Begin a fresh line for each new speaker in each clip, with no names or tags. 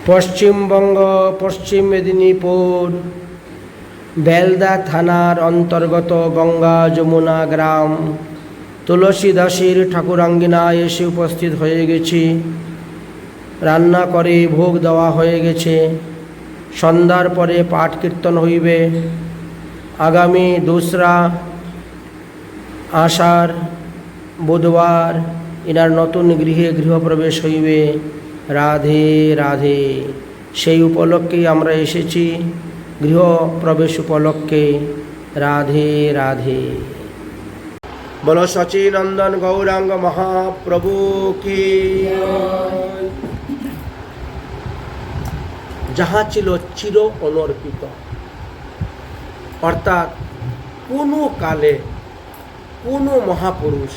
পশ্চিমবঙ্গ পশ্চিম মেদিনীপুর বেলদা থানার অন্তর্গত গঙ্গা যমুনা গ্রাম তুলসী দাসীর ঠাকুরাঙ্গিনায় এসে উপস্থিত হয়ে গেছি। রান্না করে ভোগ দেওয়া হয়ে গেছে। সন্ধ্যার পরে পাঠ কীর্তন হইবে। আগামী 2রা আষাঢ় বুধবার ইনার নতুন গৃহে গৃহপ্রবেশ হইবে। রাধে রাধে। সেই উপলক্ষেই আমরা এসেছি, গৃহপ্রবেশ উপলক্ষে। রাধে রাধে। বলো সচিনন্দন গৌরাঙ্গ মহাপ্রভু কি। যাহা ছিল চির অনর্পিত, অর্থাৎ কোনো কালে কোনো মহাপুরুষ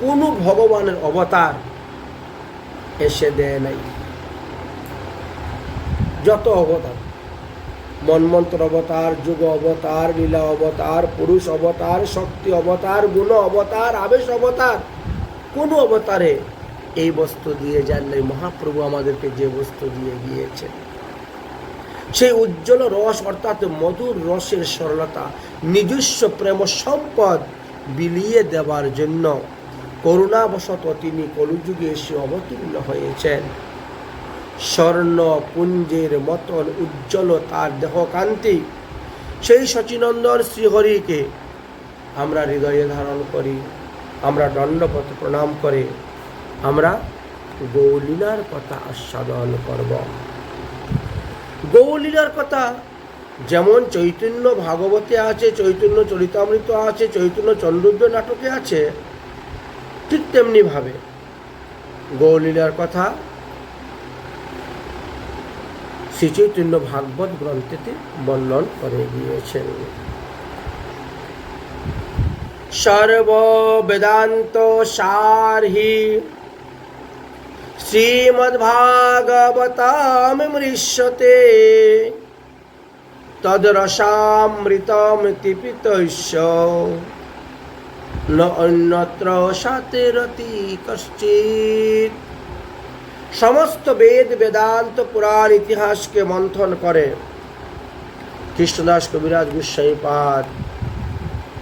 কোনো ভগবানের অবতার এসে দেয় নাই। যত অবতার, মন্মন্ত্র অবতার, যুগ অবতার, লীলা অবতার, পুরুষ অবতার, শক্তি অবতার, গুণ অবতার, আবেশ অবতার, কোনো অবতারে এই বস্তু দিয়ে যান নাই। মহাপ্রভু আমাদেরকে যে বস্তু দিয়ে গিয়েছে, সেই উজ্জ্বল রস অর্থাৎ মধুর রসের সরলতা, নিজস্ব প্রেম সম্পদ বিলিয়ে দেওয়ার জন্য করুণাবশত তিনি কলিযুগে এসে অবতীর্ণ হয়েছেন। স্বর্ণ পুঞ্জের মতন উজ্জ্বল তার দেহকান্তি, সেই সচিনন্দন শ্রীহরিকে আমরা হৃদয়ে ধারণ করি। আমরা দণ্ডবত প্রণাম করে আমরা গৌলীলার কথা আস্বাদন করব। গৌলীলার কথা যেমন চৈতন্য ভাগবতে আছে, চৈতন্য চরিতামৃত আছে, চৈতন্য চন্দ্রোদ্য নাটকে আছে, ঠিক তেমনি ভাবে গৌলীলার কথা শ্রী চৈতন্য ভাগবত গ্রন্থেতে বর্ণন করে গিয়েছেন। সর্ব বেদান্ত সারহি শ্রীমদ্ভাগবতামৃষ্যতে তদ্রসামৃতমিতি পিতস্য ন অন্যত্র সাতেরতি কশ্চিৎ। সমস্ত বেদ বেদান্ত পুরাণ ইতিহাসকে মন্থন করে কৃষ্ণদাস কবিরাজ গোস্বামীপাদ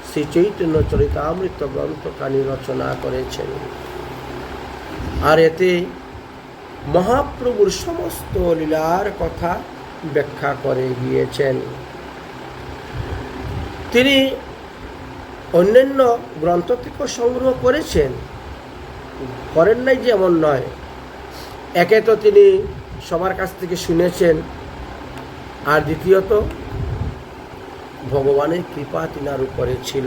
শ্রী চৈতন্য চরিতামৃত গ্রন্থখানি রচনা করেছেন। আর এতে মহাপ্রভুর সমস্ত লীলার কথা ব্যাখ্যা করে গিয়েছেন। তিনি অন্যান্য গ্রন্থ থেকে সংগ্রহ করেন নাই যে এমন নয়। একে তো তিনি সবার কাছ থেকে শুনেছেন, আর দ্বিতীয়ত ভগবানের কৃপা তিনার উপরে ছিল।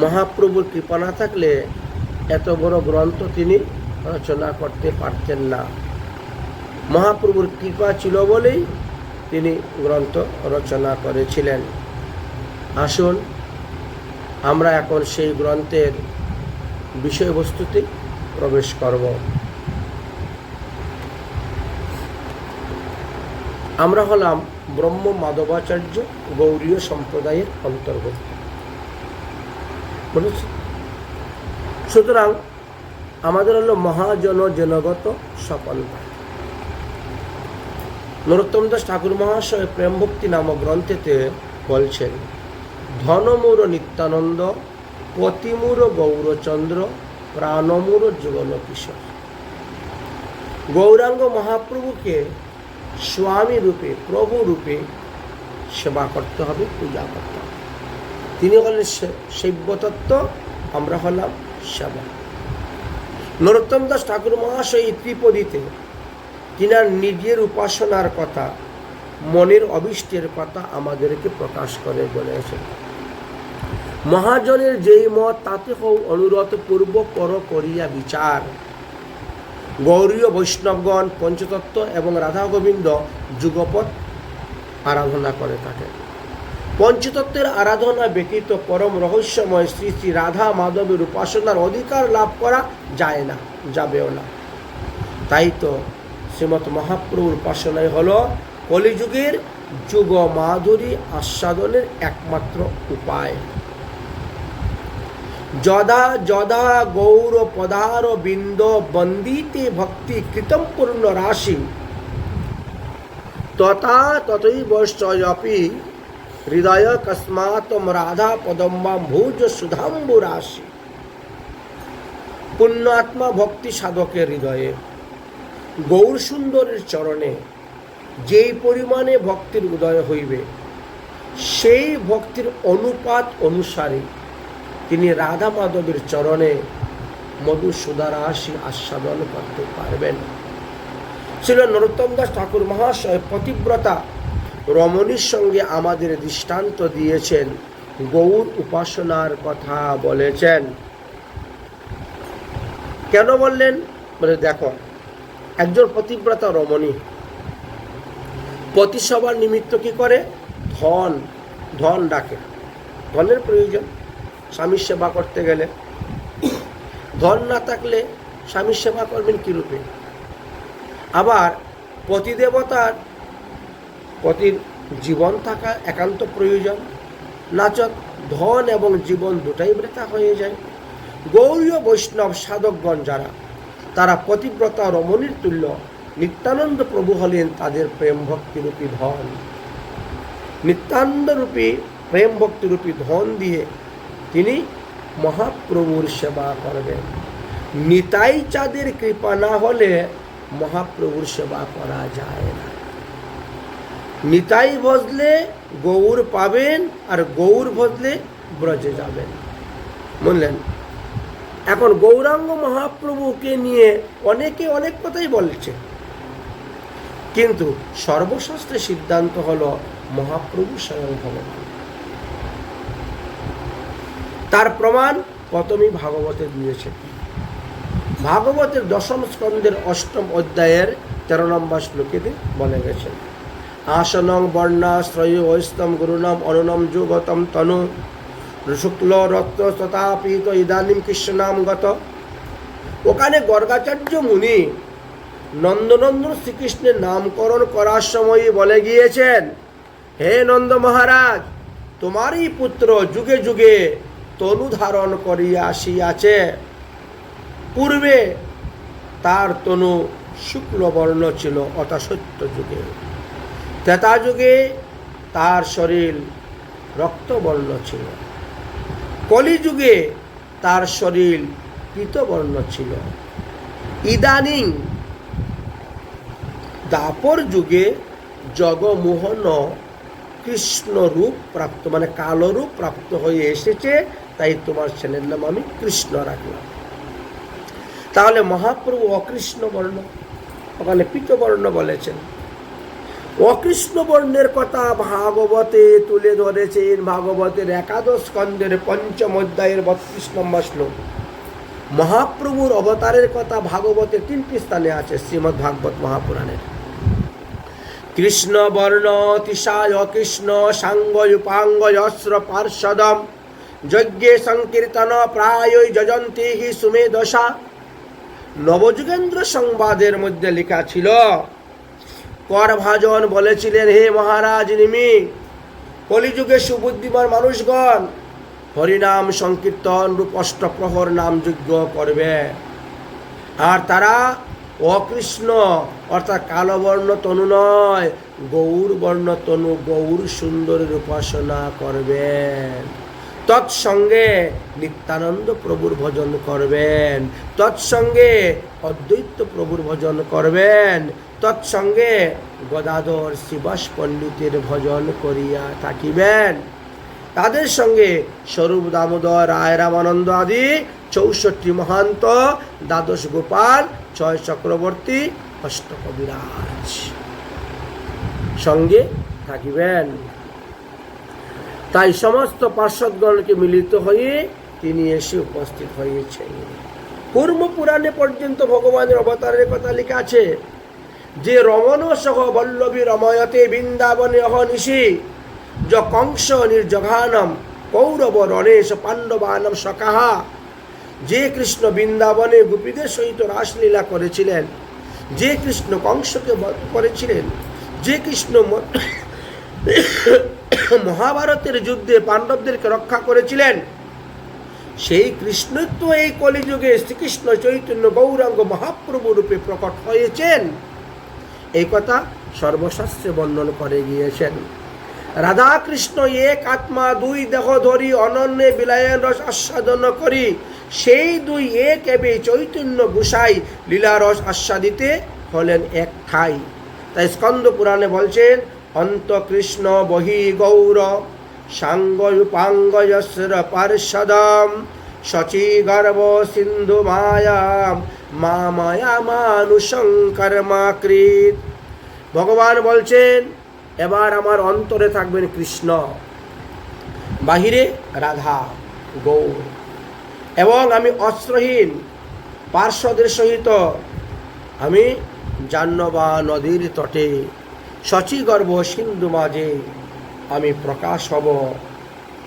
মহাপ্রভুর কৃপা না থাকলে এত বড় গ্রন্থ তিনি রচনা করতে পারতেন না। মহাপ্রভুর কৃপা ছিল বলেই তিনি গ্রন্থ রচনা করেছিলেন। আসুন আমরা এখন সেই গ্রন্থের বিষয়বস্তুতে প্রবেশ করব। আমরা হলাম ব্রহ্ম মাধবাচার্য গৌড়ীয় সম্প্রদায়ের অন্তর্গত, বলেছি। সুতরাং আমাদের হলো মহাজন জনগত সপন্থা। নরোত্তম দাস ঠাকুর মহাশয় প্রেম ভক্তি নামক গ্রন্থেতে বলছেন, ধনমূর নিত্যানন্দ, পতিমূর গৌরচন্দ্র, প্রাণমূর যুগল কিশোর। গৌরাঙ্গ মহাপ্রভুকে স্বামী রূপে, প্রভু রূপে সেবা করতে হবে, পূজা করতে হবে। তিনি হলেন শৈবতত্ত্ব, আমরা হলাম সেবা। নরোত্তম দাস ঠাকুর মহাশয় এই ত্রিপদীতে তিনার নিজের উপাসনার কথা, মনের অভিষ্টের কথা আমাদেরকে প্রকাশ করে বলেছেন। মহাজনের যেই মত তাতে হও অনুরোধ পূর্ব কর করিয়া বিচার। গৌরীয় বৈষ্ণবগণ পঞ্চতত্ত্ব এবং রাধা গোবিন্দ যুগপৎ আরাধনা করে থাকেন। পঞ্চতত্ত্বের আরাধনা ব্যতীত পরম রহস্যময় শ্রী শ্রী রাধা মাধবের উপাসনার অধিকার লাভ করা যায় না, যাবেও না। তাই তো শ্রীমৎ মহাপ্রভুর উপাসনাই হল কলিযুগের যুগ মাধুরী আস্বাদনের একমাত্র উপায়। যদা যদা গৌর পদার বিন্দ বন্দিতে ভক্তি কৃতম পূর্ণ রাশি তথা তথৈবশ্চয়পি হৃদয় কস্মাত্ম রাধা পদম্বাম ভুজ সুধাম্বু রাশি। পুণ্যাত্মা ভক্তি সাধকের হৃদয়ে গৌর সুন্দরের চরণে যেই পরিমাণে ভক্তির উদয় হইবে, সেই ভক্তির অনুপাত অনুসারে তিনি রাধা মাধবের চরণে মধুসূদা রাশি আস্বাদন করতে পারবেন। ছিল নরোত্তম দাস ঠাকুর মহাশয় পতিব্রতা রমণীর সঙ্গে আমাদের দৃষ্টান্ত দিয়েছেন, গৌর উপাসনার কথা বলেছেন। কেন বললেন? বলে দেখো, একজন পতিব্রতা রমণী পতি সবার নিমিত্ত কি করে? ধন ধন ডাকে, ধনের প্রয়োজন স্বামীর সেবা করতে গেলে। ধন না থাকলে স্বামীর সেবা করবেন কি রূপে? আবার পতিদেবতার পতির জীবন থাকা একান্ত প্রয়োজন, নাচত ধন এবং জীবন দুটাই বৃথা হয়ে যায়। গৌরীয় বৈষ্ণব সাধকগণ যারা, তারা পতিব্রতা রমণীর তুল্য। নিত্যানন্দ প্রভু হলেন তাদের প্রেম ভক্তিরূপী ধন। নিত্যানন্দরূপী প্রেম ভক্তিরূপী ধন দিয়ে তিনি মহাপ্রভুর সেবা করবেন। নিতাই চাঁদের কৃপা না হলে মহাপ্রভুর সেবা করা যায় না। নিতাই ভজলে গৌর পাবেন, আর গৌর ভজলে ব্রজে যাবেন। বুঝলেন? এখন গৌরাঙ্গ মহাপ্রভুকে নিয়ে অনেকে অনেক কথাই বলছে, কিন্তু সর্বশাস্ত্রের সিদ্ধান্ত হলো মহাপ্রভু স্বয়ং ভগবান। তার প্রমাণ প্রথমেই ভাগবতে দিয়েছে। ভাগবতের দশম স্কন্ধের অষ্টম অধ্যায়ের 13 নম্বর শ্লোকেতে বলে গেছে, আসনং বর্ণাশ্রয় ঐস্তম গুরুণম অনুনম যুগতম তনু শুক্ল রক্ত তথাপিত ইদানিম কৃষ্ণনাম গত। ওখানে গর্গাচার্য মুনি নন্দনন্দন শ্রীকৃষ্ণের নামকরণ করার সময় বলে গিয়েছেন, হে নন্দ মহারাজ, তোমারই পুত্র যুগে যুগে তনু ধারণ করিয়া আসিয়াছে। পূর্বে তার তনু শুক্লবর্ণ ছিল, অর্থাৎ সত্য যুগে। ত্রেতা যুগে তার শরীর রক্তবর্ণ ছিল। কলিযুগে তার শরীর পীতবর্ণ ছিল। ইদানিং দাপর যুগে জগমোহন কৃষ্ণ রূপ প্রাপ্ত, মানে কালো রূপ প্রাপ্ত হয়ে এসেছে, তাই তোমার ছেলের নাম আমি কৃষ্ণ রাখলাম। তাহলে মহাপ্রভু অকৃষ্ণ বর্ণ, ওখানে পীতবর্ণ বলেছেন। অকৃষ্ণ বর্ণের কথা ভাগবতে তুলে ধরেছেন। ভাগবতের 11 স্কন্ধের 5ম অধ্যায়ের 32 নম্বর শ্লোক। মহাপ্রভুর অবতারের কথা ভাগবতের 3টি স্থানে আছে শ্রীমদ্ ভাগবত মহাপুরাণের। কৃষ্ণ বর্ণ তিসায় কৃষ্ণ সাঙ্গ উপাঙ্গ অস্র পার্ষদম যজ্ঞে সংকীর্তন প্রায় যজন্তি হি সুমেধসা। নবযুগেন্দ্র সংবাদের মধ্যে লেখা ছিল, করভাজন বলেছিলেন, হে মহারাজ নিমি, কলিযুগে সুবুদ্ধিমান মানুষগণ হরিনাম সংকীর্তন রূপ অষ্টপ্রহর নাম যজ্ঞ করবে, আর তারা অকৃষ্ণ অর্থাৎ কালো বর্ণ তনু নয়, গৌর বর্ণ তনু গৌর সুন্দরের উপাসনা করবেন। তৎসঙ্গে নিত্যানন্দ প্রভুর ভজন করবেন, তৎসঙ্গে অদ্বৈত প্রভুর ভজন করবেন, তৎসঙ্গে গদাধর শ্রীবাস পণ্ডিতের ভজন করিয়া থাকিবেন। তাদের সঙ্গে স্বরূপ দামোদর রায় রামানন্দ আদি 64 মহান্ত, দ্বাদশ গোপাল, 6 চক্রবর্তী, অষ্টকবিরাজ সঙ্গে থাকিবেন। তাই সমস্ত পার্শ্বদগণকে মিলিত হয়ে তিনি এসে উপস্থিত হয়েছেন। কুর্ম পুরাণে পর্যন্ত ভগবানের অবতারের কথা লেখা আছে, যে রমণ সহ বল্লভী রময়তে বৃন্দাবনে অহনিশি য কংস নির্জঘানম কৌরব রণেশ পাণ্ডবানম সকাহা। যে কৃষ্ণ বৃন্দাবনে গোপীদের সহিত রাসলীলা করেছিলেন, যে কৃষ্ণ কংসকে বধ করেছিলেন, যে কৃষ্ণ মহাভারতের যুদ্ধে পাণ্ডবদেরকে রক্ষা করেছিলেন, সেই কৃষ্ণ তো এই কলিযুগে শ্রীকৃষ্ণ চৈতন্য গৌরাঙ্গ মহাপ্রভু রূপে প্রকট হয়েছেন। এই কথা সর্বশাস্ত্রে বর্ণন করে গিয়েছেন। রাধা কৃষ্ণ এক আত্মা, দুই দেহ ধরি অনন্যে বিলায়ন রস আস্বাদন করি, সেই দুই এক এবে চৈতন্য গোসাই লীলারস আস্বাদিতে হলেন এক ঠাই। তাই স্কন্দ পুরাণে বলছেন, অন্ত কৃষ্ণ বহি গৌর সাঙ্গয়ুপাঙ্গয়স্র পার্ষদম শচী গর্ভ সিন্ধু মায়াম মা মায়া মানুষং কর্মাকৃত। ভগবান বলছেন, এবার আমার অন্তরে থাকবেন কৃষ্ণ, বাহিরে রাধা গৌর, এবং আমি অস্ত্রহীন পার্শ্বদের সহিত আমি জাহ্নবা নদীর তটে শচীগর্ভ সিন্ধু মাঝে আমি প্রকাশ হব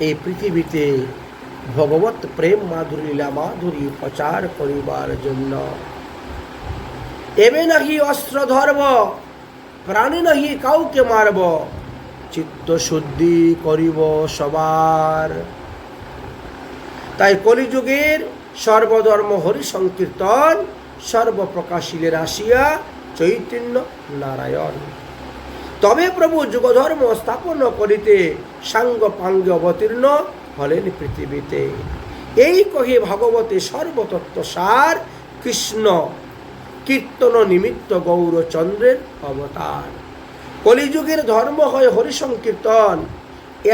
এই পৃথিবীতে ভগবত প্রেম মাধুরী লীলা মাধুরী প্রচার করিবার জন্য। এবে নাহি অস্ত্র ধরব, প্রাণী নাহি কাউকে মারব, চিত্ত শুদ্ধি করিব সবার। তাই কলিযুগের সর্বধর্ম হরি সংকীর্তন, সর্বপ্রকাশিলের আসিয়া চৈতন্য নারায়ণ। তবে প্রভু যুগধর্ম স্থাপন করিতে সাঙ্গ পাঙ্গে অবতীর্ণ হলেন পৃথিবীতে। এই কহে ভাগবতে সর্বতত্ত্ব সার, কৃষ্ণ কীর্তন নিমিত্ত গৌরচন্দ্রের অবতার। কলিযুগের ধর্ম হয় হরি সংকীর্তন,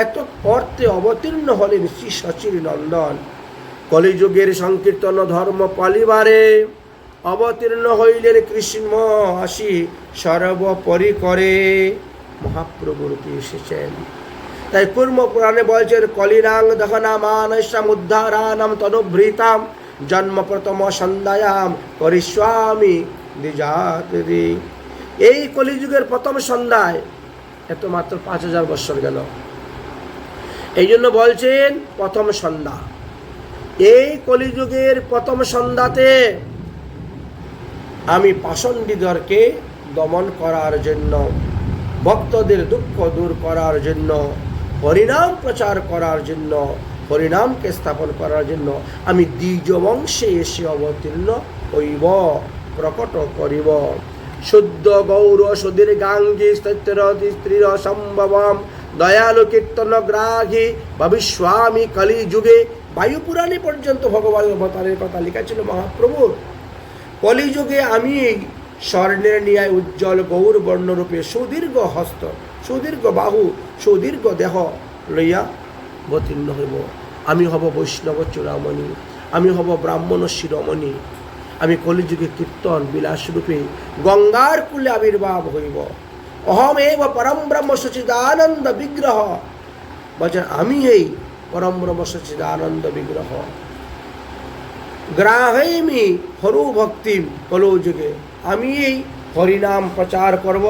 এত অর্থে অবতীর্ণ হলেন শ্রী শচীর নন্দন। কলিযুগের সংকীর্তন ধর্ম পালিবারে অবতীর্ণ হইলেন কৃষ্ণ আসি সর্বোপরি করে মহাপ্রভুরূপে এসেছেন। তাই কুর্ম পুরাণে বলছেন, কলিনাং দহনা মানসাম উদ্ধারানাম তনুভৃতাম জন্ম প্রথম সন্ধ্যায়াম করিস্বামী দ্বিজাতি। এই কলিযুগের প্রথম সন্ধ্যায়, এত মাত্র 5000 বৎসর গেল, এই জন্য বলছেন প্রথম সন্ধ্যা। এই কলিযুগের প্রথম সন্ধ্যাতে আমি পাষণ্ডীদেরকে দমন করার জন্য, ভক্তদের দুঃখ দূর করার জন্য, হরিনাম প্রচার করার জন্য, হরিনামকে স্থাপন করার জন্য আমি দ্বিজ বংশে এসে অবতীর্ণ হইব, প্রকট করিব। শুদ্ধ গৌর সুধীর গাঙ্গী স্ত্রীর সম্ভবম দয়ালু কীর্তন গ্রাহী ভবিষ্যামি কলি যুগে। বায়ুপুরাণে পর্যন্ত ভগবানের অবতারের কথা লেখা ছিল মহাপ্রভুর। কলিযুগে আমি স্বর্ণের ন্যায় উজ্জ্বল গৌর বর্ণরূপে সুদীর্ঘ হস্ত, সুদীর্ঘ বাহু, সুদীর্ঘ দেহ লইয়া অবতীর্ণ হইব। আমি হব বৈষ্ণব চূড়ামণি, আমি হব ব্রাহ্মণ শিরোমণি। আমি কলিযুগে কীর্তন বিলাসরূপে গঙ্গার কূলে আবির্ভাব হইব। অহম এব পরম ব্রহ্ম সচিদানন্দ বিগ্রহ। বলছেন, আমি এই পরম ব্রহ্ম সচিদানন্দ বিগ্রহ। গ্রাহৈমি হরু ভক্তিম কলিযুগে, আমি এই হরিনাম প্রচার করব,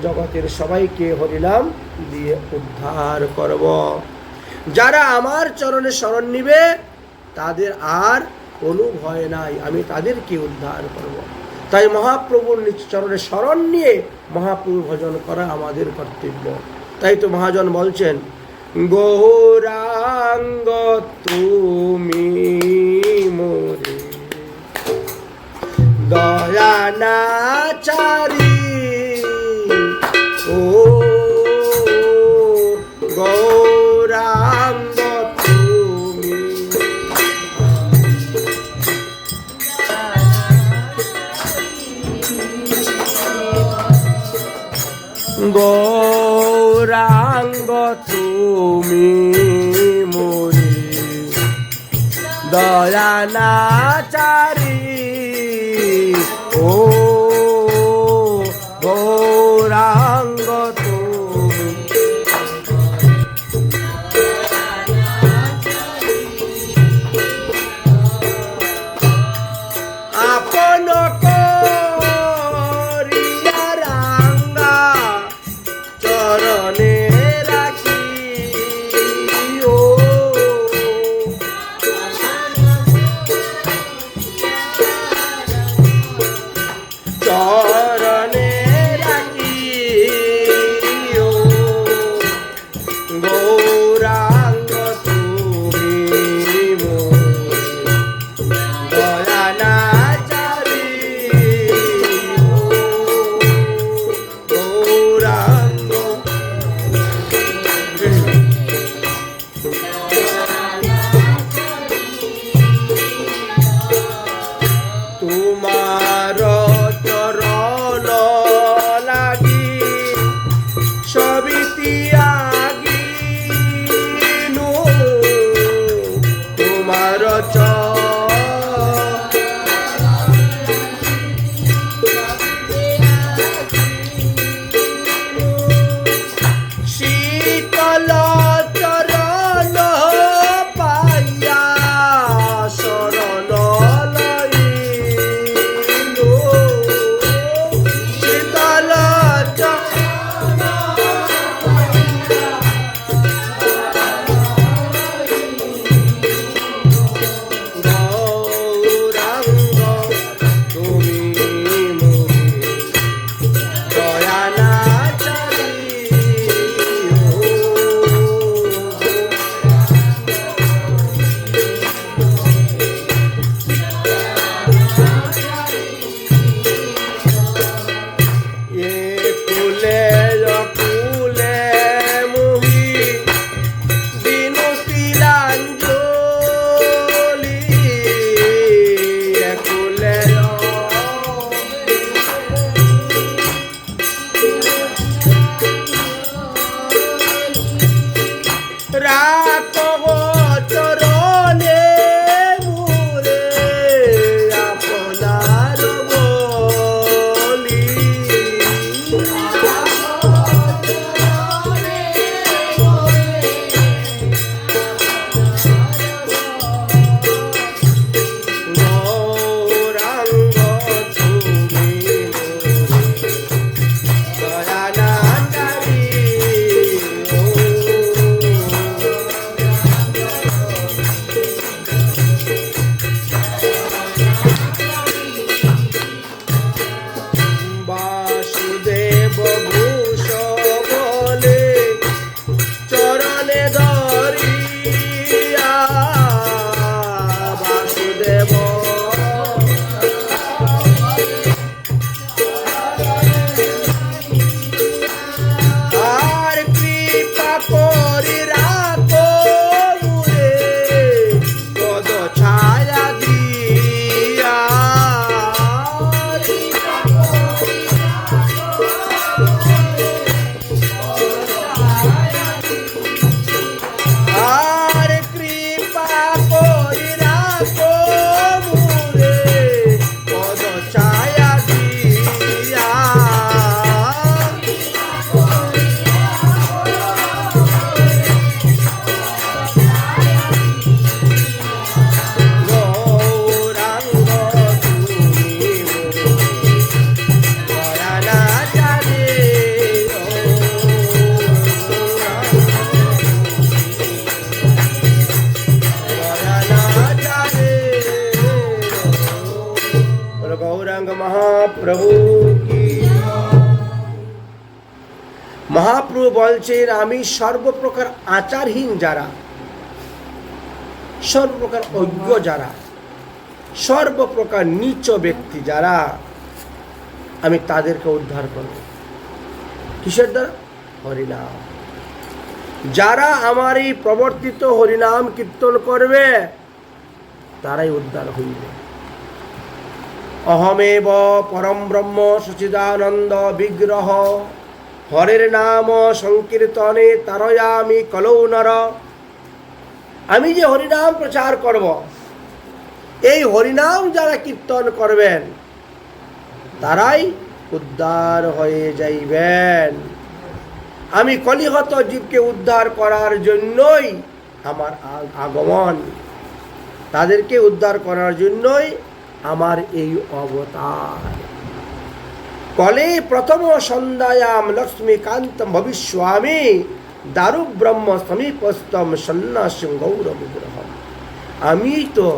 জগতের সবাইকে হরিনাম দিয়ে উদ্ধার করব। যারা আমার চরণে শরণ নিবে তাদের আর কোনো ভয় নাই, আমি তাদেরকে উদ্ধার করব। তাই মহাপ্রভুর নিজ চরণে শরণ নিয়ে মহাপ্রভু ভজন করা আমাদের কর্তব্য। তাই তো মহাজন বলছেন, গৌরাঙ্গ তুমি মোরে দয়ানাচারী, ও গৌরাঙ্গ তুমি গৌরাঙ্গ তুমি মোরে দয়ানাচারী, ও গৌরাঙ্গ তুমি আপন করিয়া রাঙ্গা চরণে রাখি, ও প্রভু কি। মহাপ্রভু বলছেন, আমি সর্বপ্রকার আচারহীন যারা, সর্বপ্রকার অজ্ঞ যারা, সর্বপ্রকার নীচ ব্যক্তি যারা, আমি তাদেরকে উদ্ধার করব। কিসের দ্বারা? হরিনাম। যারা আমার এই প্রবর্তিত হরিনাম কীর্তন করবে তারাই উদ্ধার হইবে। অহমেব পরম ব্রহ্ম সচিদানন্দ বিগ্রহ, হরের নাম সংকীর্তনে তারয়ামি কলৌ নর। আমি যে হরিনাম প্রচার করব, এই হরিনাম যারা কীর্তন করবেন তারাই উদ্ধার হয়ে যাইবেন। আমি কলিহত জীবকে উদ্ধার করার জন্যই আমার আগমন, তাদেরকে উদ্ধার করার জন্যই আমার এই অবতার। কলে প্রথম সন্ধ্যায়াম লক্ষ্মীকান্তম ভবিষ্যামি দারু ব্রহ্ম সমীপস্থম সন্ন্যাসিং গৌর বিগ্রহম। আমি তো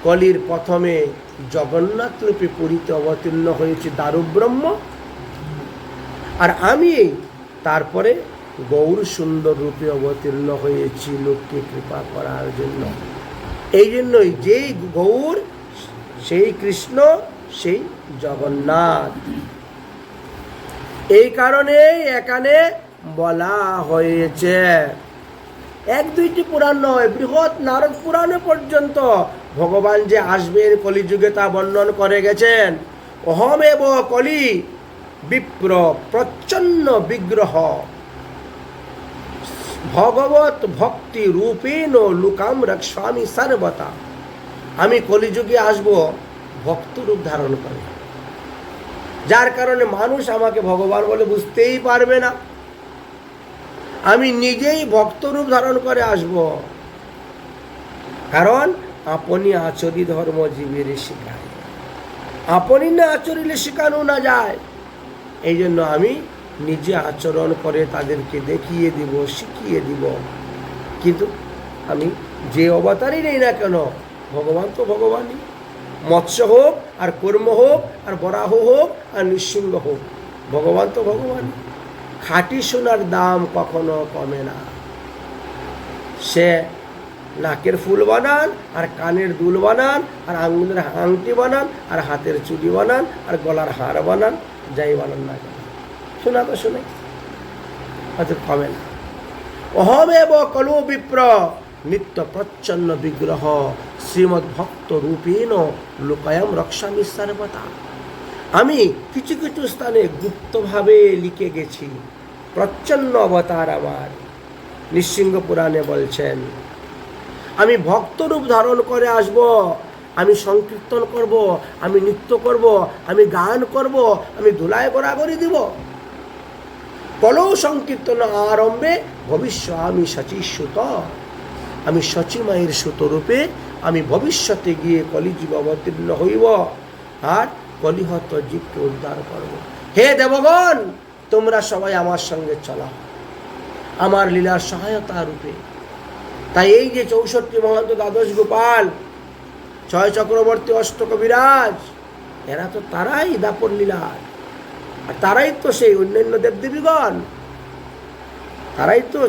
কলির প্রথমে জগন্নাথ রূপে পুরীতে অবতীর্ণ হয়েছি দারু ব্রহ্ম, আর আমি তারপরে গৌর সুন্দর রূপে অবতীর্ণ হয়েছি লোককে কৃপা করার জন্য। এই জন্যই যেই গৌর সেই কৃষ্ণ, সেই জগন্নাথ। এই কারণে এখানে বলা হয়েছে, এক দুইটি পুরাণ নয়, বৃহৎ নারদ পুরাণে পর্যন্ত ভগবান যে আসবেন কলিযুগে তা বর্ণন করে গেছেন। অহমেব কলি বিপ্র প্রচ্ছন্ন বিগ্রহ ভগবত ভক্তি রূপেণ লোকাম রক্ষামি সর্বতা। আমি কলিযুগে আসব ভক্ত রূপ ধারণ করে, যার কারণে মানুষ আমাকে ভগবান বলে বুঝতেই পারবে না। আমি নিজেই ভক্ত রূপ ধারণ করে আসব, কারণ আপনি আচরি ধর্ম জীবের শিখায়, আপনি না আচরিলে শিখানো না যায়। এই জন্য আমি নিজে আচরণ করে তাদেরকে দেখিয়ে দিব, শিখিয়ে দিব। কিন্তু আমি যে অবতারই নেই না কেন, ভগবান তো ভগবানই। মৎস্য হোক আর কর্ম হোক আর বরাহ হোক আর নৃসিংহ হোক, ভগবান তো ভগবান। খাঁটি সোনার দাম কখনো কমে না। সে নাকের ফুল বানান আর কানের দুল বানান আর আঙুলের আংটি বানান আর হাতের চুড়ি বানান আর গলার হার বানান, যাই বানান না কেন, শোনা তো শুনে হয়তো কমে না। অহমেব কলো বিপ্র নিত্য প্রচ্ছন্ন বিগ্রহ শ্রীমদ্ ভক্ত রূপেণ লোকায়াম রক্ষামি সর্বতা। আমি কিছু কিছু স্থানে গুপ্তভাবে লিখে গেছি প্রচ্ছন্ন অবতার আমার। নৃসিংহ পুরাণে বলছেন, আমি ভক্ত রূপ ধারণ করে আসব, আমি সংকীর্তন করব, আমি নৃত্য করব, আমি গান করব, আমি ধুলায় গড়াগড়ি দিব। কলৌ সংকীর্তন আরম্ভে ভবিষ্য আমি শচীসুত। আমি শচীমায়ের সুতরূপে আমি ভবিষ্যতে গিয়ে কলিযুগ অবতীর্ণ হইব আর কলিহত জীবকে উদ্ধার করব। হে দেবগণ, তোমরা সবাই আমার সঙ্গে চলা, আমার লীলার সহায়তা রূপে। তাই এই যে 64 মহন্ত, দ্বাদশ গোপাল, 6 চক্রবর্তী, অষ্টকবিরাজ, এরা তো তারাই দাপর লীলার, আর তারাই তো সেই অন্যান্য দেবদেবীগণ, তারাই তো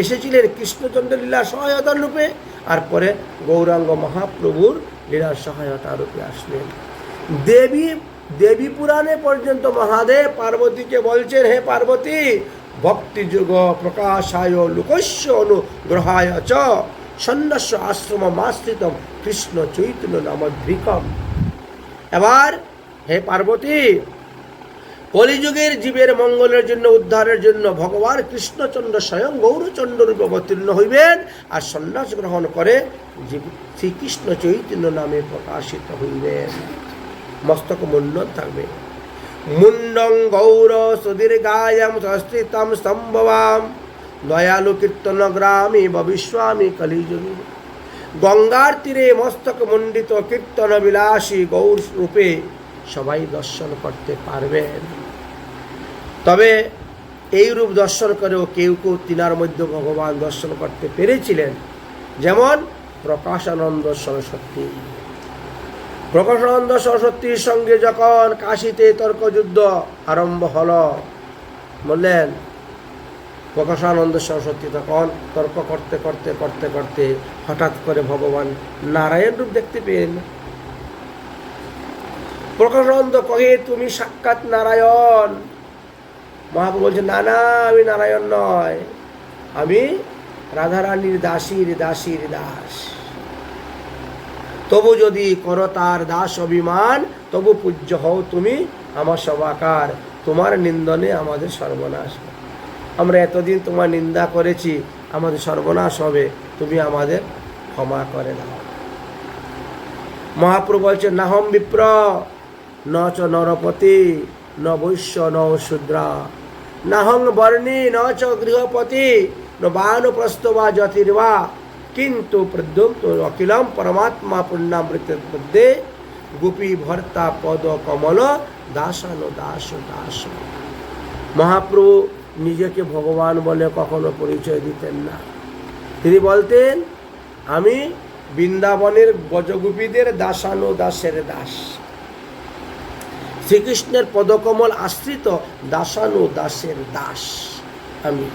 এসেছিলেন কৃষ্ণচন্দ্র লীলার সহায়তার রূপে, আর পরে গৌরাঙ্গ মহাপ্রভুর লীলার সহায়তা রূপে আসলেন। দেবী পুরাণে পর্যন্ত মহাদেব পার্বতীকে বলছেন, হে পার্বতী, ভক্তিযুগ প্রকাশায় লোকস্য অনুগ্রহায় চ সন্ন্যাস আশ্রমমাশ্রিতম কৃষ্ণ চৈতন্য নামদ্ভিকম। এবার হে পার্বতী, কলিযুগের জীবের মঙ্গলের জন্য, উদ্ধারের জন্য ভগবান কৃষ্ণচন্দ্র স্বয়ং গৌরচন্দ্র রূপে অবতীর্ণ হইবেন আর সন্ন্যাস গ্রহণ করে শ্রীকৃষ্ণ চৈতন্য নামে প্রকাশিত হইবেন। মস্তক মুন্ডন থাকবে। মুন্ডং গৌর সুদীর্ঘায়াম সস্ত্রিতম সম্ভবাম দয়ালু কীর্তন গ্রামে ভবিষ্যামি কলিযুগে। গঙ্গার তীরে মস্তক মণ্ডিত কীর্তন বিলাসী গৌর রূপে সবাই দর্শন করতে পারবেন। তবে এই রূপ দর্শন করেও কেউ কেউ তিনার মধ্যে ভগবান দর্শন করতে পেরেছিলেন, যেমন প্রকাশানন্দ সরস্বতী। প্রকাশানন্দ সরস্বতীর সঙ্গে যখন কাশীতে তর্কযুদ্ধ আরম্ভ হলো, বললেন প্রকাশানন্দ সরস্বতী তখন তর্ক করতে করতে করতে করতে হঠাৎ করে ভগবান নারায়ণ রূপ দেখতে পেলেন। প্রকাশানন্দ কহে, তুমি সাক্ষাৎ নারায়ণ। মহাপ্রভু বলছে, না না, আমি নারায়ণ নয়, আমি রাধারানীর দাসীর দাসীর দাস। তবু যদি করো তার দাস অভিমান, তবু পূজ্য হও তুমি আমার সবাকার, তোমার নিন্দনে আমাদের সর্বনাশ। আমরা এতদিন তোমার নিন্দা করেছি, আমাদের সর্বনাশ হবে, তুমি আমাদের ক্ষমা করে দাও। মহাপ্রভু বলছে, নাহম বিপ্র ন চ নরপতি ন বৈশ্য ন শূদ্রা নাহং বর্ণী ন চ গৃহপতি ন বানপ্রস্থ বা জ্যোতির্বা কিন্তু প্রদ্যুম্ন অখিলম পরমাত্মা পুণ্যামৃত পদ্মে গোপী ভর্তা পদ কমল দাসানো দাস দাস। মহাপ্রভু নিজেকে ভগবান বলে কখনো পরিচয় দিতেন না। তিনি বলতেন, আমি বৃন্দাবনের ব্রজগোপীদের দাসানো দাসের দাস, শ্রীকৃষ্ণের পদকমল আশ্রিত দাসানো দাসের দাস আমি।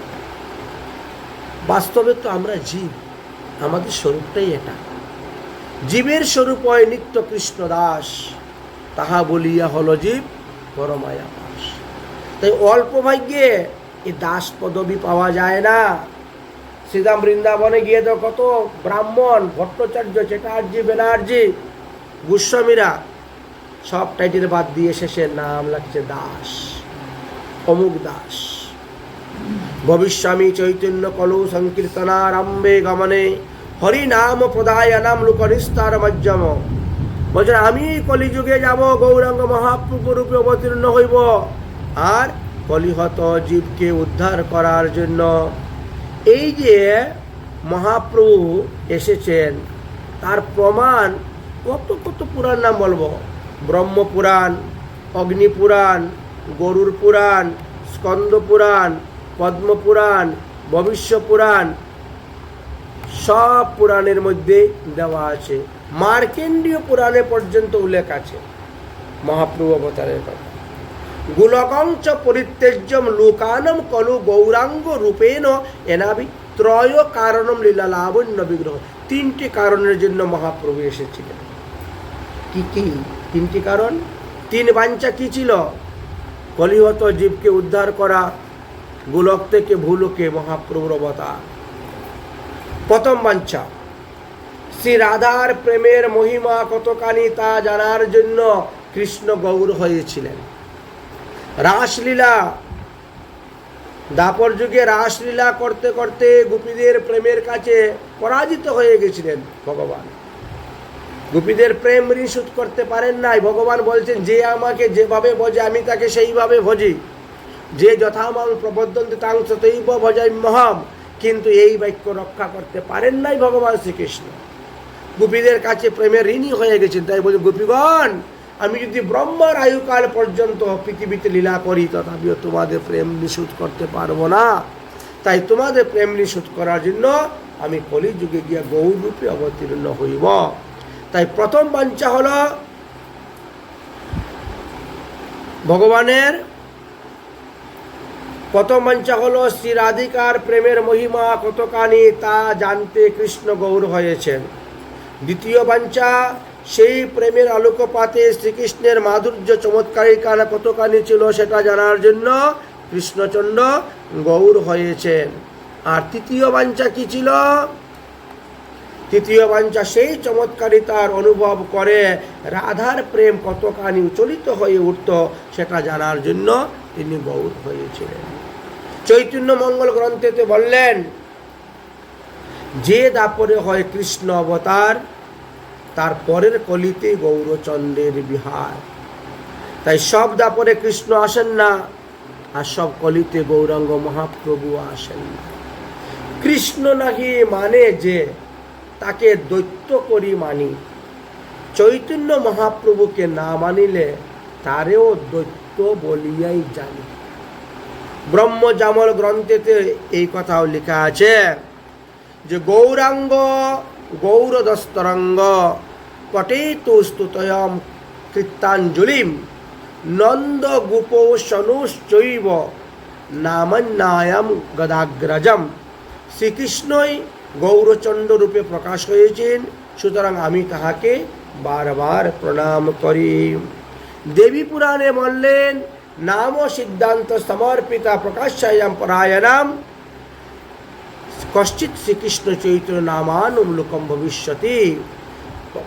বাস্তবে তো আমরা জীব, আমাদের স্বরূপটাই এটা। জীবের স্বরূপ হয় নিত্য কৃষ্ণ দাস, তাহা বলিয়া হলো জীব পরমায়া পাশ। তাই অল্প ভাগ্যে এই দাস পদবী পাওয়া যায় না। শ্রীধাম বৃন্দাবনে গিয়ে তো কত ব্রাহ্মণ, ভট্টাচার্য, চ্যাটার্জি, ব্যানার্জি, গোস্বামীরা সব টাইটেল বাদ দিয়ে শেষে নাম লাগছে দাস, অমুক দাস। ভবিষ্যামি চৈতন্য কলু সংকীর্তনারম্ভে গমনে হরি নাম প্রদায়নাম লোকনিস্তার মজ্জম। বলছেন, আমি কলিযুগে যাব, গৌরাঙ্গ মহাপ্রভু রূপে অবতীর্ণ হইব, আর কলিহত জীবকে উদ্ধার করার জন্য। এই যে মহাপ্রভু এসেছেন, তার প্রমাণ কত কত পুরাণ নাম বলবো। ব্রহ্মপুরাণ, অগ্নিপুরাণ, গরুর পুরাণ, স্কন্দ পুরাণ, পদ্মপুরাণ, ভবিষ্য পুরাণ, সব পুরাণের মধ্যে দেওয়া আছে। মার্কেন্ডীয় পুরাণে পর্যন্ত উল্লেখ আছে মহাপ্রভু অবতারের কথা। গোলকঞ্চ পরিত্যজ্যম লোকানম কলু গৌরাঙ্গ রূপেণ এনাবি ত্রয় কারণম লীলা লাবণ্য বিগ্রহ। তিনটি কারণের জন্য মহাপ্রভু এসেছিলেন। কি কি তিনটি কারণ? তিন বাঞ্ছা কি ছিল? কলিহত জীবকে উদ্ধার করা, গোলক থেকে ভূলোকে মহাপ্রভুর অবতার। প্রথম বাঞ্ছা, শ্রী রাধার প্রেমের মহিমা কতখানি তা জানার জন্য কৃষ্ণ গৌর হয়েছিলেন। রাসলীলা, দাপর যুগে রাসলীলা করতে করতে গোপীদের প্রেমের কাছে পরাজিত হয়ে গেছিলেন ভগবান। গোপীদের প্রেম ঋণ শোধ করতে পারেন নাই। ভগবান বলছেন, যে আমাকে যেভাবে ভজে আমি তাকে সেইভাবে ভজি, যে যথামাং প্রবদ্ধন্তি তাং তথৈব ভজাম্যহম। কিন্তু এই বাক্য রক্ষা করতে পারেন নাই ভগবান শ্রীকৃষ্ণ। গোপীদের কাছে প্রেমের ঋণী হয়ে গেছেন। তাই বলছে, গোপীগণ, আমি যদি ব্রহ্মার আয়ুকাল পর্যন্ত পৃথিবীতে লীলা করি, তথাপিও তোমাদের প্রেম নিশোধ করতে পারবো না। তাই তোমাদের প্রেম নিশোধ করার জন্য আমি কলিযুগে গিয়ে গৌর রূপে অবতীর্ণ হইব। তাই প্রথম বাঞ্ছা হলো ভগবানের, প্রথম বাঞ্ছা হলো শ্রী রাধিকার প্রেমের মহিমা কতখানি তা জানতে কৃষ্ণ গৌর হয়েছেন। দ্বিতীয় বাঞ্ছা, সেই প্রেমের আলোকপাতে শ্রীকৃষ্ণের মাধুর্য চমৎকারিতা কতখানি ছিল সেটা জানার জন্য কৃষ্ণচন্দ্র গৌর হয়েছেন। আর তৃতীয় বাঞ্ছা কি ছিল? তৃতীয় বাঞ্ছা, সেই চমৎকারিতার অনুভব করে রাধার প্রেম কতখানি উচ্চলিত হয়ে উঠত সেটা জানার জন্য তিনি গৌর হয়েছিলেন। চৈতন্য মঙ্গল গ্রন্থেতে বললেন, যে দাপরে হয় কৃষ্ণ অবতার, তার পরের কলিতে গৌরচন্দ্রের বিহার। তাই সব দাপরে কৃষ্ণ আসেন না, আর সব কলিতে গৌরাঙ্গ মহাপ্রভু আসেন না। কৃষ্ণ নাহি মানে যে, তাকে দৈত্য করি মানি। চৈতন্য মহাপ্রভুকে না মানিলে তারেও দৈত্য বলিয়াই জানি। ব্রহ্মজামল গ্রন্থেতে এই কথাও লেখা আছে যে, গৌরাঙ্গ গৌরদস্তরঙ্গ পটেতোস্তুতয়ম কৃত্তাঞ্জলিম নন্দ গোপোষণুশ্চৈব নামান্যায়াম গদাগ্রজম। শ্রীকৃষ্ণই গৌরচন্ড রূপে প্রকাশ হয়েছেন, সুতরাং আমি তাহাকে বারবার প্রণাম করি। দেবী পুরাণে বললেন, নাম সিদ্ধান্ত সমর্পিতা প্রকাশ্যায়াম পরায়ণাম কশ্চিৎ শ্রীকৃষ্ণ চৈতন্য নামানুম লোকম ভবিষ্যতি।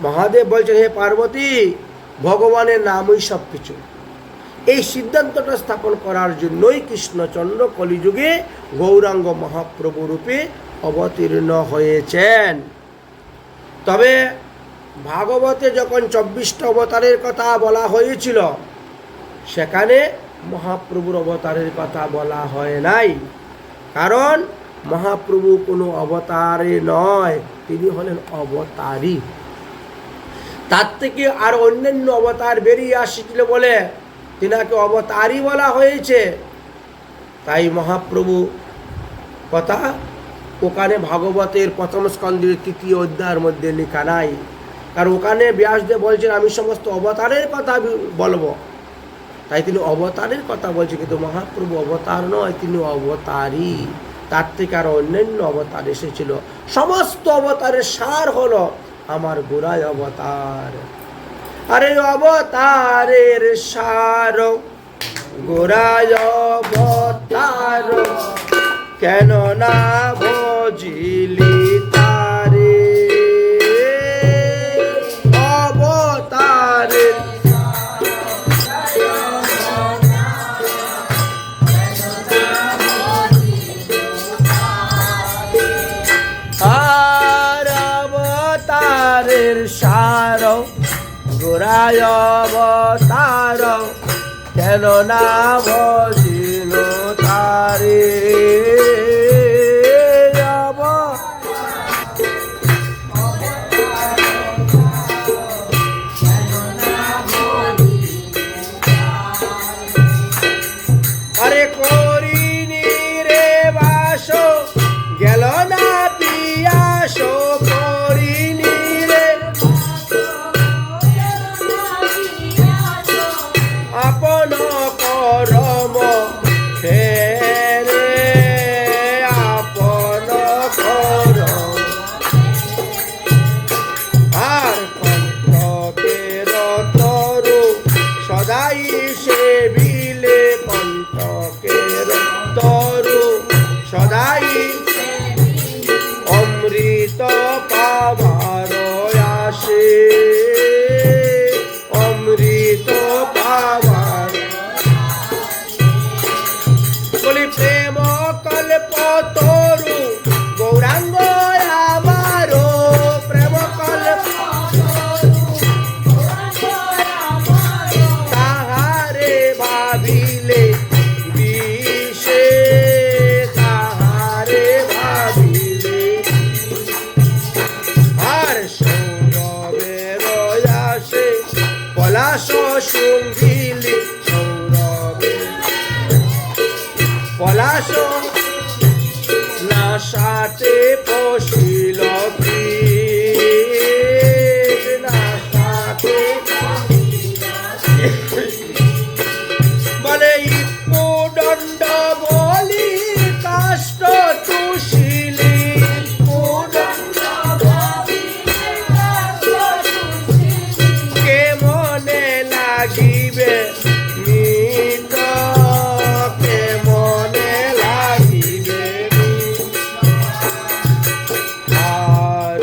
মহাদেব বলছেন, হে পার্বতী, ভগবানের নামই সব কিছু। এই সিদ্ধান্তটা স্থাপন করার জন্যই কৃষ্ণচন্দ্র কলিযুগে গৌরাঙ্গ মহাপ্রভু রূপে অবতীর্ণ হয়েছেন। তবে ভাগবতে যখন 24টা অবতারের কথা বলা হয়েছিল, সেখানে মহাপ্রভুর অবতারের কথা বলা হয় নাই। কারণ মহাপ্রভু কোনো অবতারে নয়, তিনি হলেন অবতারী। তার থেকে আর অন্যান্য অবতার বেরিয়ে আসছিল বলে তিনাকে অবতারী বলা হয়েছে। তাই মহাপ্রভু কথা ওখানে ভাগবতের প্রথম স্কন্ধের 3য় অধ্যায়ের মধ্যে লেখা নাই। কারণ ওখানে ব্যাসদেব বলছেন, আমি সমস্ত অবতারের কথা বলবো, তাই তিনি অবতারের কথা বলছেন। কিন্তু মহাপ্রভু অবতার নয়, তিনি অবতারী। তার থেকে আর অন্যান্য অবতার এসেছিল। সমস্ত অবতারের সার হলো আমার গোড়াই অবতার। আরে অবতারের সার গোড়াই অবতার, কেন না ভজিলি তারে। অবতারের সার গোড়ায় অবতার, কেন না ভজিল তারে। আরে করিনি রে বাস, গেল না পিয়াস, করিনি রে আপন করম ফেরে, আপন করম। আর কণ্ঠকের তরু সদাই সেবিলে, কণ্ঠকের তরু সদাই অমৃত পাবার আসে, অমৃত পাবার। বলি প্রেম কল্প তরু গৌরাঙ্গ আমার, প্রেম কল্প তাহারে ভাবিলে বিষে, তাহারে ভাবিলে। আর সৌরভের আসে পলাশ শুঙ্গিলি, সৌরভের পলাশ না সাথে পশিল কি, না সাথে বলে ইপুদণ্ড বলি কাষ্ট তুষিলি, কে মনে লাগিবে মিত, কে মনে লাগিবে। আর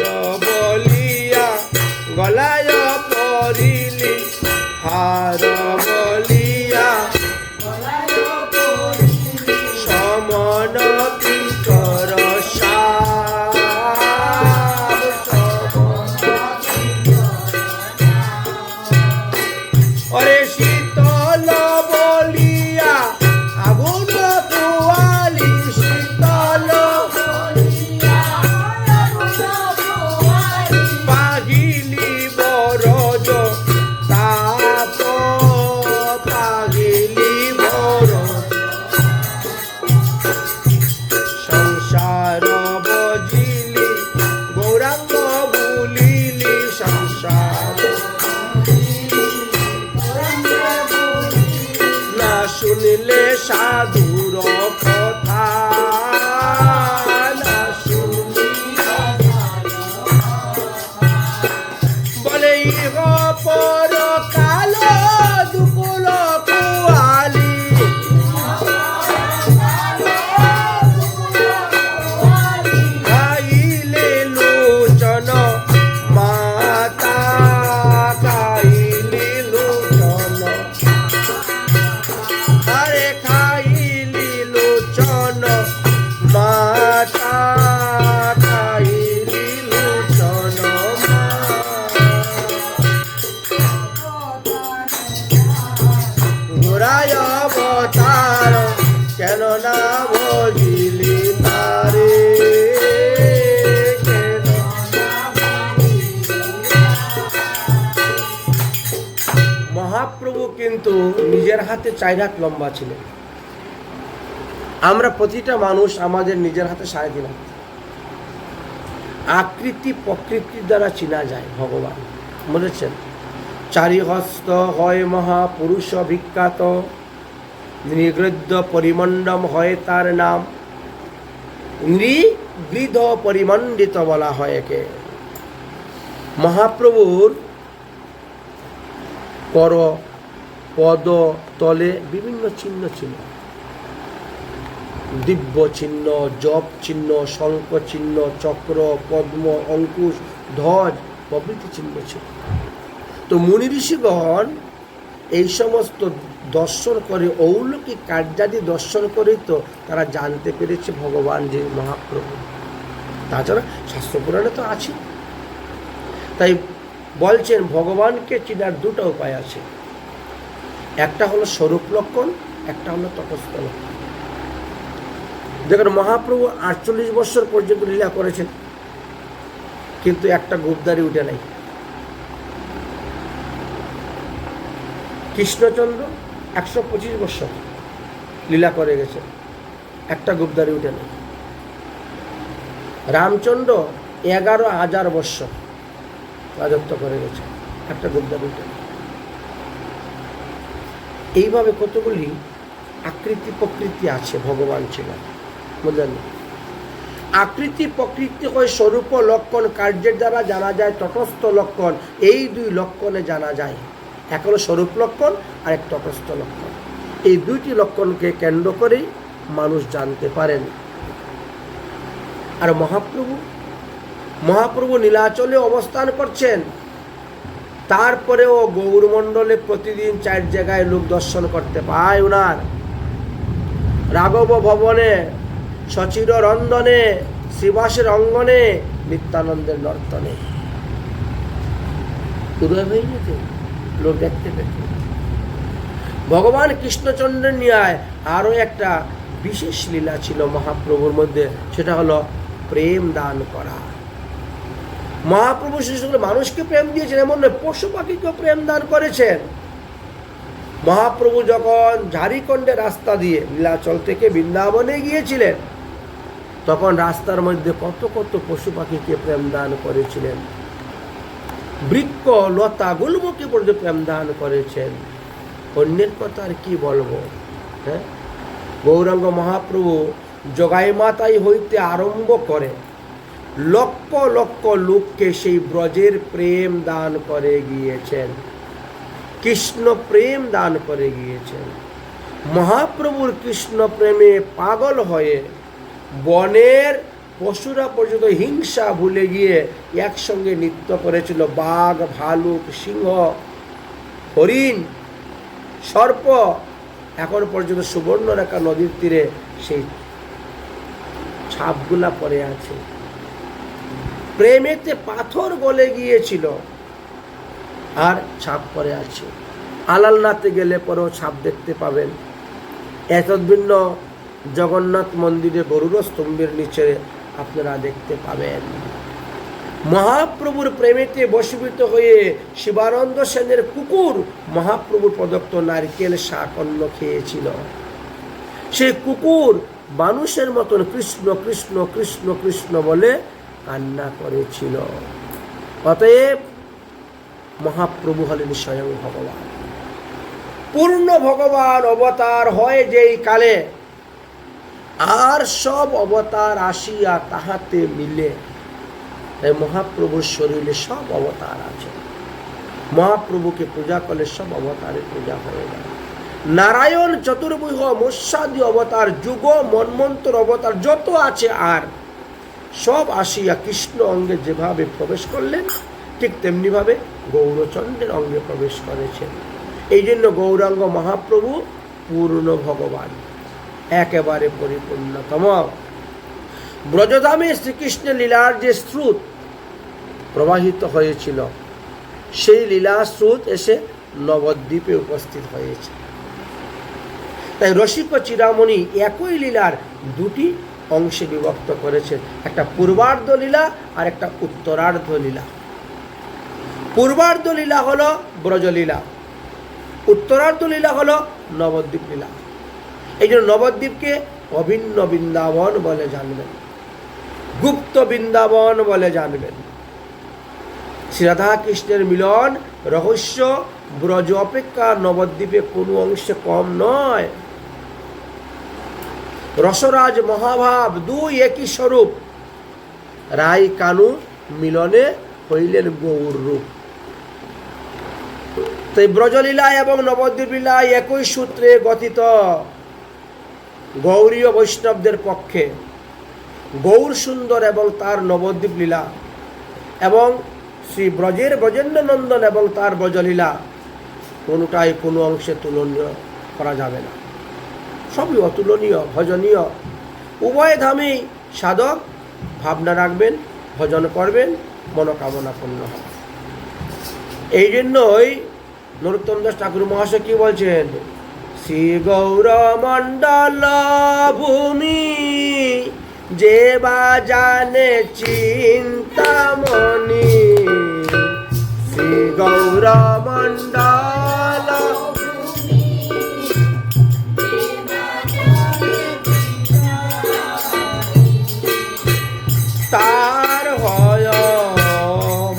সাধুর কথা না শুনিয়া বলে ইহ পর কালো দুকুল কুয়ালি খাইলে লোচন মাতা খাইলে লোচন আরে খাইলি লোচন মাতা খাইলি লোচন গোরায় অবতার কেন না বুঝিলি তারে কেন মহাপ্রভু কিন্তু নিজের হাতে 4 হাত লম্বা ছিলেন। আমরা প্রতিটা মানুষ আমাদের নিজের হাতে 3.5 হাত। আকৃতি প্রকৃতির দ্বারা চেনা যায় ভগবান বলেছেন, 4 হস্ত হয় মহাপুরুষ বিখ্যাত, নৃগৃদ্ধ পরিমণ্ডম হয় তার নাম, নৃগৃদ্ধ পরিমণ্ডিত বলা হয় একে। মহাপ্রভুর কর পদ তলে বিভিন্ন চিহ্ন ছিল, দিব্য চিহ্ন, জপ চিহ্ন, শঙ্খ চিহ্ন, চক্র, পদ্ম, অঙ্কুশ, ধ্বজ প্রভৃতি চিহ্ন ছিল। তো মুনি ঋষিগণ এই সমস্ত দর্শন করে, অলৌকিক কার্যাদি দর্শন করে তো তারা জানতে পেরেছে ভগবান যে মহাপ্রভু। তাছাড়া শাস্ত্রপুরাণে তো আছে। তাই বলছেন ভগবানকে চেনার 2টা উপায় আছে, একটা হলো স্বরূপ লক্ষণ, একটা হলো তটস্থ লক্ষণ। দেখুন মহাপ্রভু 48 বছর পর্যন্ত লীলা করেছেন, কিন্তু একটা গোপদারি উঠে নাই। কৃষ্ণচন্দ্র 125 বছর লীলা করে গেছে, একটা গোপদারি উঠে নাই। রামচন্দ্র 11,000 বছর রাজত্ব করে গেছে, একটা গোপদারি উঠে নাই। এইভাবে কতগুলি আকৃতি প্রকৃতি আছে ভগবান ছিলেন, বুঝলেন? আকৃতি প্রকৃতি হয় স্বরূপ লক্ষণ, কার্যের দ্বারা জানা যায় তটস্থ লক্ষণ। এই 2 লক্ষণে জানা যায়, এক হলো স্বরূপ লক্ষণ আর এক তটস্থ লক্ষণ। এই 2টি লক্ষণকে কেন্দ্র করেই মানুষ জানতে পারেন। আর মহাপ্রভু নীলাচলে অবস্থান করছেন, তারপরেও গৌরমণ্ডলে প্রতিদিন 4 জায়গায় লোক দর্শন করতে পায় ওনার। রাঘব ভবনে, সচির রন্ধনে, শ্রীবাসের অঙ্গনে, নিত্যানন্দের নর্তনে উদয় হয়ে যেতে লোক দেখতে পেত। ভগবান কৃষ্ণচন্দ্রের ন্যায় আরও একটা বিশেষ লীলা ছিল মহাপ্রভুর মধ্যে, সেটা হলো প্রেম দান করা। মহাপ্রভু শিশুগুলো মানুষকে প্রেম দিয়েছেন এমন নয়, পশু পাখিকেও প্রেম দান করেছেন। মহাপ্রভু যখন ঝাড়িখণ্ডে রাস্তা দিয়ে নীলাচল থেকে বৃন্দাবনে গিয়েছিলেন, তখন রাস্তার মধ্যে কত কত পশু পাখিকে প্রেম দান করেছিলেন, বৃক্ষ লতা গুল্মকে পর্যন্ত প্রেম দান করেছেন। অন্যের কথা আর কি বলবো। হ্যাঁ, গৌরাঙ্গ মহাপ্রভু জগাই মাতাই হইতে আরম্ভ করে লক্ষ লক্ষ লোককে সেই ব্রজের প্রেম দান করে গিয়েছেন, কৃষ্ণ প্রেম দান করে গিয়েছেন। মহাপ্রভুর কৃষ্ণ প্রেমে পাগল হয়ে বনের পশুরা পর্যন্ত হিংসা ভুলে গিয়ে একসঙ্গে নৃত্য করেছিল। বাঘ, ভালুক, সিংহ, হরিণ, সর্প, এখন পর্যন্ত সুবর্ণরেখা নদীর তীরে সেই ছাপগুলা পড়ে আছে। প্রেমেতে পাথর গলে গিয়েছিল আর ছাপ পড়ে আছে। আলালনাথে গেলে পরেও ছাপ দেখতে পাবেন। এতদ্ভিন্ন জগন্নাথ মন্দিরে গরুড় স্তম্ভের নিচে আপনারা দেখতে পাবেন। মহাপ্রভুর প্রেমেতে বশীভূত হয়ে শিবানন্দ সেনের কুকুর মহাপ্রভুর প্রদত্ত নারকেল শাক অন্ন খেয়েছিল। সেই কুকুর মানুষের মতন কৃষ্ণ কৃষ্ণ কৃষ্ণ কৃষ্ণ বলে কান্না করেছিল। অতএব মহাপ্রভু হলেন স্বয়ং ভগবান। পূর্ণ ভগবান অবতার হয় যেই কালে, আর সব অবতার আসিয়া তাহাতে মিলে। তাই মহাপ্রভুর শরীরে সব অবতার আছে। মহাপ্রভুকে পূজা করলে সব অবতারের পূজা হয়ে যায়। নারায়ণ চতুর্ভুজ মৎস্যাদি অবতার, যুগ মন্বন্তর অবতার যত আছে আর সব আসিয়া কৃষ্ণ অঙ্গে যেভাবে প্রবেশ করলেন, ঠিক তেমনিভাবে গৌরচন্দ্রের অঙ্গে প্রবেশ করেছেন। এই জন্য গৌরাঙ্গ মহাপ্রভু পূর্ণ ভগবান, একেবারে পরিপূর্ণতম। ব্রজধামে শ্রীকৃষ্ণের লীলার যে স্রোত প্রবাহিত হয়েছিল, সেই লীলা স্রোত এসে নবদ্বীপে উপস্থিত হয়েছে। তাই রসিক চিরামণি একই লীলার দুটি অংশে বিভক্ত করেছেন, একটা পূর্বার্ধ লীলা আর একটা উত্তরার্ধ লীলা। পূর্বার্ধ লীলা হলো ব্রজলীলা, উত্তরার্ধ লীলা হলো নবদ্বীপ লীলা। এই জন্য নবদ্বীপকে অভিন্ন বৃন্দাবন বলে জানবেন, গুপ্ত বৃন্দাবন বলে জানবেন। শ্রী রাধা কৃষ্ণের মিলন রহস্য ব্রজ অপেক্ষা নবদ্বীপে কোনো অংশে কম নয়। রসরাজ মহাভাব দুই একই স্বরূপ, রাই কানু মিলনে হইলেন গৌর রূপ। তাই ব্রজলীলা এবং নবদ্বীপ লীলা একই সূত্রে গঠিত। গৌরীয় বৈষ্ণবদের পক্ষে গৌর সুন্দর এবং তার নবদ্বীপ লীলা এবং শ্রী ব্রজের ব্রজেন্দ্র নন্দন এবং তার ব্রজলীলা কোনোটাই কোনো অংশে তুলনীয় করা যাবে না, সবই অতুলনীয়, ভজনীয়। উভয় ধামেই সাধক ভাবনা রাখবেন, ভজন করবেন, মনোকামনা পূর্ণ হবে। এই জন্যই নরোত্তম দাস ঠাকুর মহাশয় কি বলছেন, শ্রী গৌর মণ্ডল ভূমি যে বা জানে চিন্তামণি, শ্রী গৌর মণ্ডল তার হয়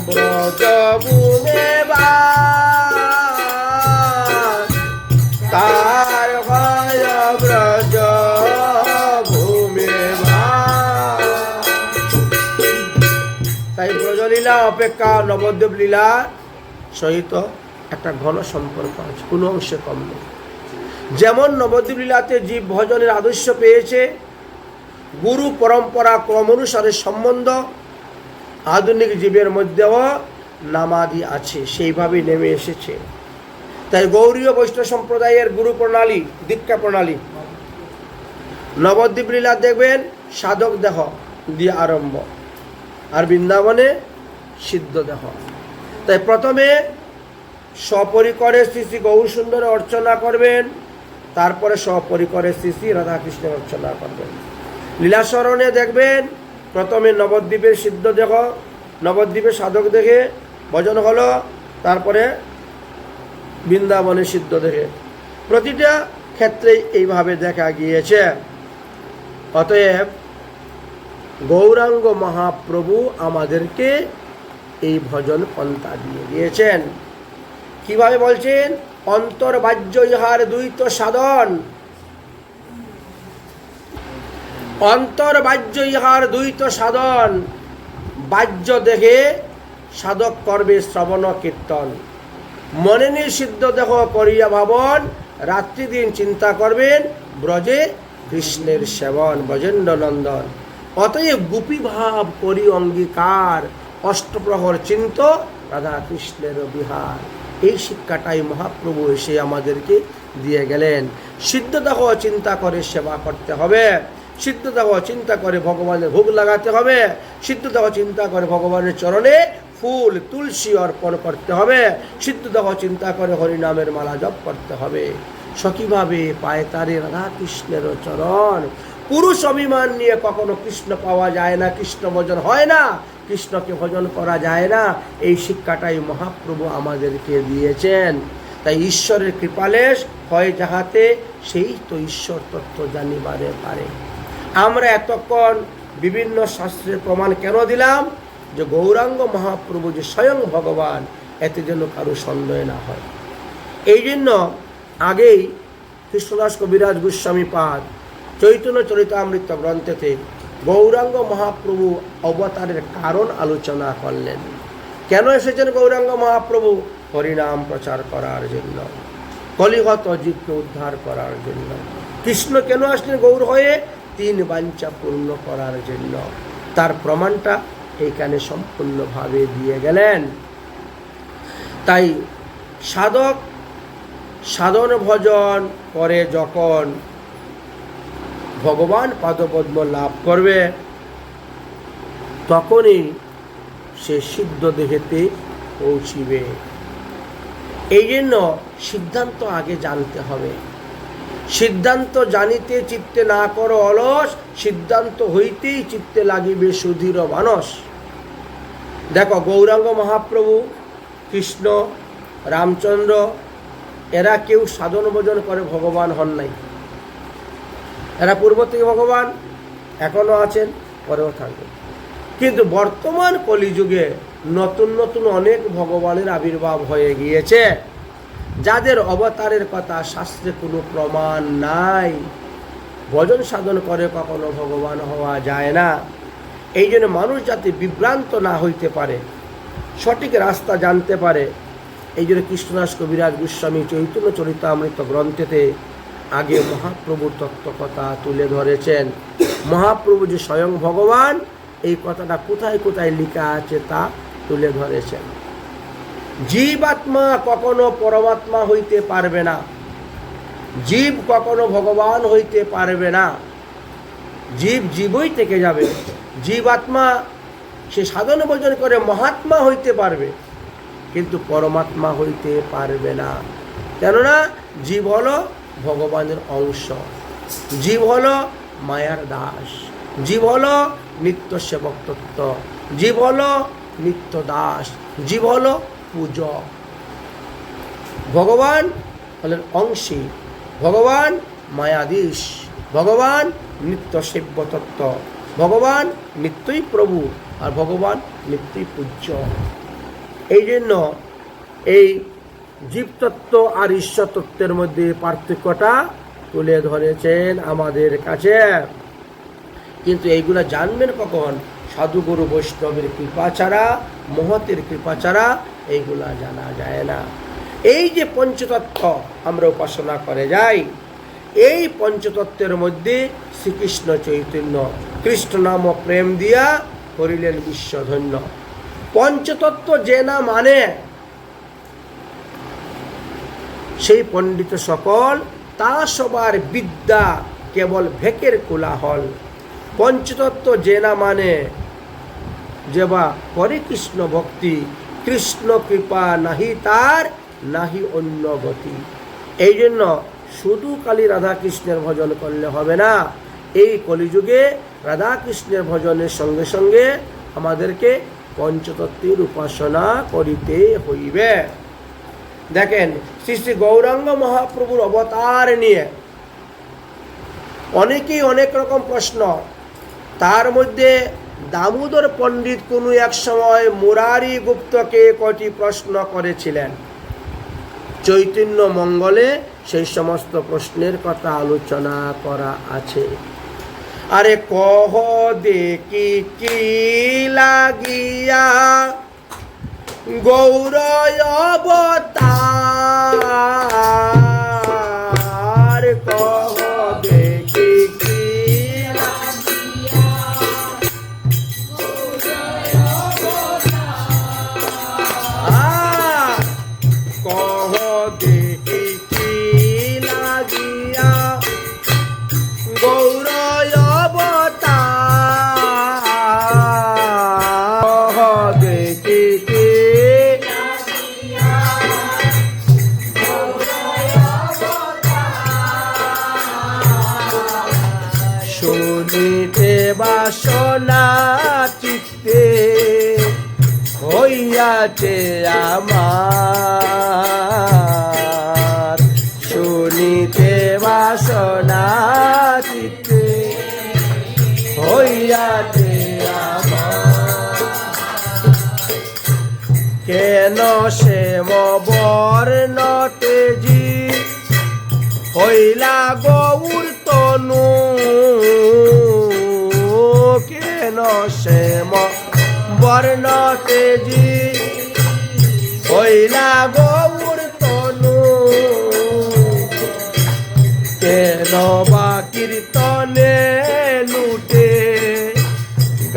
ব্রজ ভূমে তার হয় ব্রজ ভূমে। তাই ব্রজলীলা অপেক্ষা নবদ্বীপ লীলা সহিত একটা ঘন সম্পর্ক আছে, কোনো অংশে কম নেই। যেমন নবদ্বীপ লীলাতে জীব ভজনের আদর্শ পেয়েছে, গুরু পরম্পরা ক্রম অনুসারে সম্বন্ধ আধুনিক জীবের মধ্যেও নামাদি আছে, সেইভাবেই নেমে এসেছে। তাই গৌরীয় বৈষ্ণব সম্প্রদায়ের গুরু প্রণালী, দীক্ষা প্রণালী, নবদ্বীপ লীলা দেখবেন সাধক দেহ দিয়ে আরম্ভ, আর বৃন্দাবনে সিদ্ধ দেহ। তাই প্রথমে সপরিকরে শ্রী শ্রী গৌর সুন্দর অর্চনা করবেন, তারপরে সপরিকরে শ্রী শ্রী রাধাকৃষ্ণের অর্চনা করবেন। লীলাচরণে দেখবেন প্রথমে নবদ্বীপের সিদ্ধ দেহ, নবদ্বীপের সাধক দেখে ভজন হলো, তারপরে বৃন্দাবনে সিদ্ধ দেখে। প্রতিটা ক্ষেত্রেই এইভাবে দেখা গিয়েছে। অতএব গৌরাঙ্গ মহাপ্রভু আমাদেরকে এই ভজন পন্থা দিয়ে দিয়েছেন। কিভাবে বলছেন, অন্তর্বাহ্য ইহার দ্বৈত সাধন, অন্তর্বাহ্য ইহার দ্বৈত সাধন। বাহ্য দেখে সাধক করবে শ্রবণ কীর্তন, মনে নিষিদ্ধ দেহ করিয়া ভাবন, রাত্রি দিন চিন্তা করবেন ব্রজে কৃষ্ণের সেবন, ব্রজেন্দ্র নন্দন। অতএব গোপী ভাব করি অঙ্গীকার, অষ্টপ্রহর চিন্ত রাধা কৃষ্ণের বিহার। এই শিক্ষাটাই মহাপ্রভু এসে আমাদেরকে দিয়ে গেলেন। সিদ্ধদেহ চিন্তা করে সেবা করতে হবে, সিদ্ধদেহ চিন্তা করে ভগবানের ভোগ লাগাতে হবে, সিদ্ধদেহ চিন্তা করে ভগবানের চরণে ফুল তুলসী অর্পণ করতে হবে, সিদ্ধদেহ চিন্তা করে হরিনামের মালা জপ করতে হবে। সখীভাবে পায় তারে রাধা কৃষ্ণের চরণ। পুরুষ অভিমান নিয়ে কখনো কৃষ্ণ পাওয়া যায় না, কৃষ্ণ ভজন হয় না, কৃষ্ণকে ভজন করা যায় না। এই শিক্ষাটাই মহাপ্রভু আমাদেরকে দিয়েছেন। তাই ঈশ্বরের কৃপালেশ হয় যাহাতে, সেই তো ঈশ্বর তত্ত্ব জানিবারে পারে। আমরা এতক্ষণ বিভিন্ন শাস্ত্রের প্রমাণ কেন দিলাম, যে গৌরাঙ্গ মহাপ্রভু যে স্বয়ং ভগবান, এতে যেন কারো সন্দেহ না হয়। এই জন্য আগেই কৃষ্ণদাস কবিরাজ গোস্বামী পাদ চৈতন্য চরিতামৃত গ্রন্থেতে গৌরাঙ্গ মহাপ্রভু অবতারের কারণ আলোচনা করলেন। কেন এসেছেন গৌরাঙ্গ মহাপ্রভু? হরিনাম প্রচার করার জন্য, কলিগত জীবকে উদ্ধার করার জন্য। কৃষ্ণ কেন আসলেন গৌর হয়ে? 3 বাঞ্ছা পূর্ণ করার জন্য। তার প্রমাণটা এইখানে সম্পূর্ণভাবে দিয়ে গেলেন। তাই সাধক সাধন ভজন করে যখন ভগবান পাদপদ্ম লাভ করবে, তখনই সে সিদ্ধ দেহেতে পৌঁছিবে। এই জন্য সিদ্ধান্ত আগে জানতে হবে। সিদ্ধান্ত জানিতে চিত্তে না করো অলস, সিদ্ধান্ত হইতেই চিত্তে লাগিবে সুধীর মানস। দেখো, গৌরাঙ্গ মহাপ্রভু, কৃষ্ণ, রামচন্দ্র, এরা কেউ সাধন ভজন করে ভগবান হন নাই। এরা পূর্ব থেকে ভগবান, এখনো আছেন, পরেও থাকবেন। কিন্তু বর্তমান কলিযুগে নতুন নতুন অনেক ভগবানের আবির্ভাব হয়ে গিয়েছে, যাদের অবতারের কথা শাস্ত্রে কোনো প্রমাণ নাই। ভজন সাধন করে কখনো ভগবান হওয়া যায় না। এই জন্য মানুষ যাতে বিভ্রান্ত না হইতে পারে, সঠিক রাস্তা জানতে পারে, এই জন্য কৃষ্ণদাস কবিরাজ গোস্বামী চৈতন্য চরিতামৃত গ্রন্থেতে আগে মহাপ্রভুর তত্ত্ব কথা তুলে ধরেছেন। মহাপ্রভু যে স্বয়ং ভগবান, এই কথাটা কোথায় কোথায় লেখা আছে তা তুলে ধরেছেন। জীবাত্মা কখনো পরমাত্মা হইতে পারবে না, জীব কখনো ভগবান হইতে পারবে না। জীব জীবই থেকে যাবে। জীবাত্মা সে সাধন ভজন করে মহাত্মা হইতে পারবে, কিন্তু পরমাত্মা হইতে পারবে না। কেননা জীব হলো ভগবানের অংশ, জীব হলো মায়ার দাস, জীব হলো নিত্য সেবক তত্ত্ব, জীব হলো নিত্য দাস, জীব হলো পূজক। ভগবান হলেন অংশী, ভগবান মায়াধীশ, ভগবান নিত্য সেব্য তত্ত্ব, ভগবান নিত্যই প্রভু, আর ভগবান নিত্যই পূজ্য। এই জন্য এই জীবতত্ত্ব আর ঈশ্বর তত্ত্বের মধ্যে পার্থক্যটা তুলে ধরেছেন আমাদের কাছে। কিন্তু এইগুলা জানবেন কখন? সাধুগুরু বৈষ্ণবের কৃপা ছাড়া, মহতের কৃপা ছাড়া এইগুলা জানা যায় না। এই যে পঞ্চতত্ত্ব আমরা উপাসনা করে যাই, এই পঞ্চতত্ত্বের মধ্যে শ্রীকৃষ্ণ চৈতন্য কৃষ্ণ নাম প্রেম দিয়া করিলেন বিশ্বধন্য। পঞ্চতত্ত্ব যে না মানে, সেই পণ্ডিত সকল, তা সবার বিদ্যা কেবল ভেকের কোলাহল। পঞ্চতত্ত্ব যে না মানে, যে বা করে কৃষ্ণ ভক্তি, কৃষ্ণ কৃপা নাহি তার, নাহি অন্য গতি। এই জন্য শুধু খালি রাধা কৃষ্ণের ভজন করলে হবে না। এই কলিযুগে রাধা কৃষ্ণের ভজনের সঙ্গে সঙ্গে আমাদেরকে পঞ্চতত্ত্বের উপাসনা করিতে হইবে। দেখেন, শ্রী শ্রী গৌরাঙ্গ মহাপ্রভুর অবতার নিয়ে অনেকেই অনেক রকম প্রশ্ন। তার মধ্যে দামোদর পণ্ডিত কোনো এক সময় মুরারি গুপ্তকে কয়টি প্রশ্ন করেছিলেন। চৈতন্য মঙ্গলে সেই সমস্ত প্রশ্নের কথা আলোচনা করা আছে। আরে কহ দেখি কি লাগিয়া গৌর অবতার, কহ দেখি কি লাগিয়া গৌর অবতার, কহ দেখি কি লাগিয়া গৌর শুনিতে বাসনা চিত্তে হইয়াছে আমার, শুনিতে বাসনা চিত্তে হইয়াছে আমার। কেন শ্যাম বর্ণ তেজি হইলা গৌর তনু কেন শ্যাম বর্ণ তেজি হইলা গৌর তনু কেন বা কীর্তনে লুটে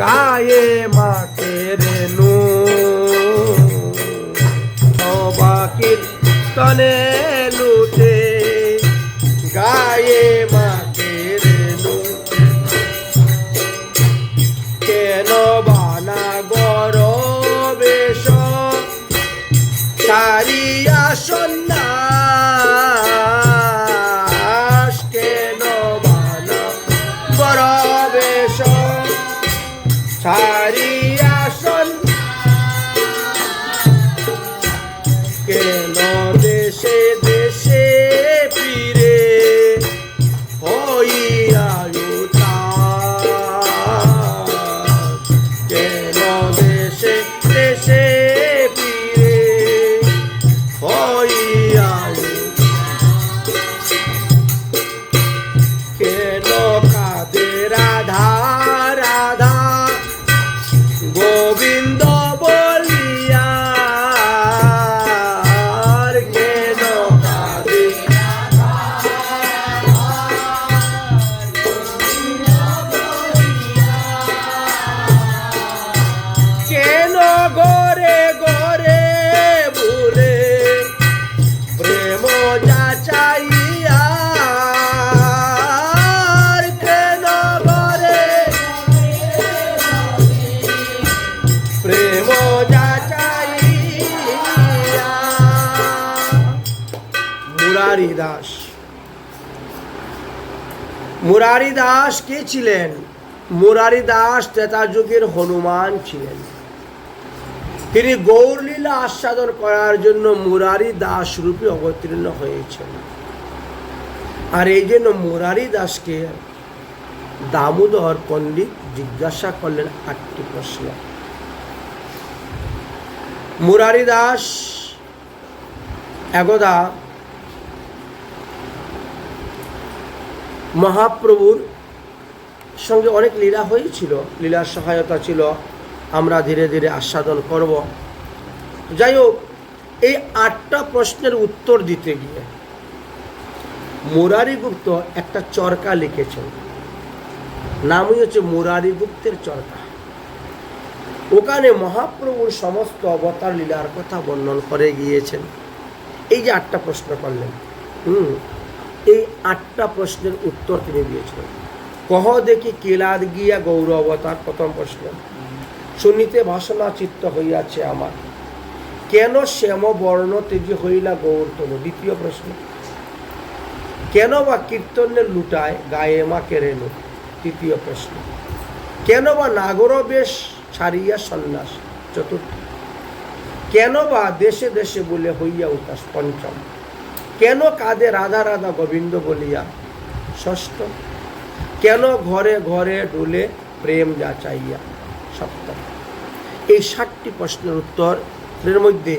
গায়ে মাকে রেনু বা কীর্তনে লুটে গায়ে মাকে রেনু কেন বানা গরবেশ সারিয়া সন্ন্যাস কেন বানা গরবেশ সারিয়া কেন দেশে দেশে ফিরে হইয়া কেন দেশে দেশে ফিরে হইয়া কেন কাঁদে রাধা রাধা গোবিন্দ বলিয়া কেন কাঁদে কেন গরে গরে ভুলে প্রেম যাচাইয়া কেন গরে প্রেম যাচাইয়া মুরারি দাস মুরারি দাস কে ছিলেন? মুরারি দাস ত্রেতা যুগের হনুমান ছিলেন। তিনি গৌরলীলা আস্বাদন করার জন্য মুরারি দাস রূপে অবতীর্ণ হয়েছেন। আর এই জন্য মুরারি দাসকে দামোদর পণ্ডিত জিজ্ঞাসা করলেন 8টি প্রশ্ন। মুরারি দাস একদা মহাপ্রভুর সঙ্গে অনেক লীলা হয়েছিল, লীলার সহায়তা ছিল, আমরা ধীরে ধীরে আস্বাদন করব। যাই হোক, এই 8টা প্রশ্নের উত্তর দিতে গিয়ে মুরারি গুপ্ত একটা চরকা লিখেছেন, নামই হচ্ছে মুরারি গুপ্তের চরকা। ওখানে মহাপ্রভুর সমস্ত অবতার লীলার কথা বর্ণন করে গিয়েছেন। এই যে 8টা প্রশ্ন করলেন, এই 8টা প্রশ্নের উত্তর তিনি দিয়েছিলেন। কহ দেখি কেলাদ গিয়া গৌর অবতার, প্রথম প্রশ্ন। শুনিতে বাসনা চিত্ত হইয়াছে আমার, কেন শ্যাম বর্ণ তেজি হইলা গৌর তনু, দ্বিতীয় প্রশ্ন। কেন বা কীর্তনে লুটায় গায়ে মাকে রেনু, তৃতীয় প্রশ্ন। কেন বা নাগর বেশ ছাড়িয়া সন্ন্যাস, চতুর্থ। কেন বা দেশে দেশে বলে হইয়া উতাস, পঞ্চম। কেন কাঁদে রাধা রাধা গোবিন্দ বলিয়া, ষষ্ঠ। কেন ঘরে ঘরে ডুলে প্রেম যাচাইয়া, সপ্তম। এই 7টি প্রশ্নের উত্তরের মধ্যে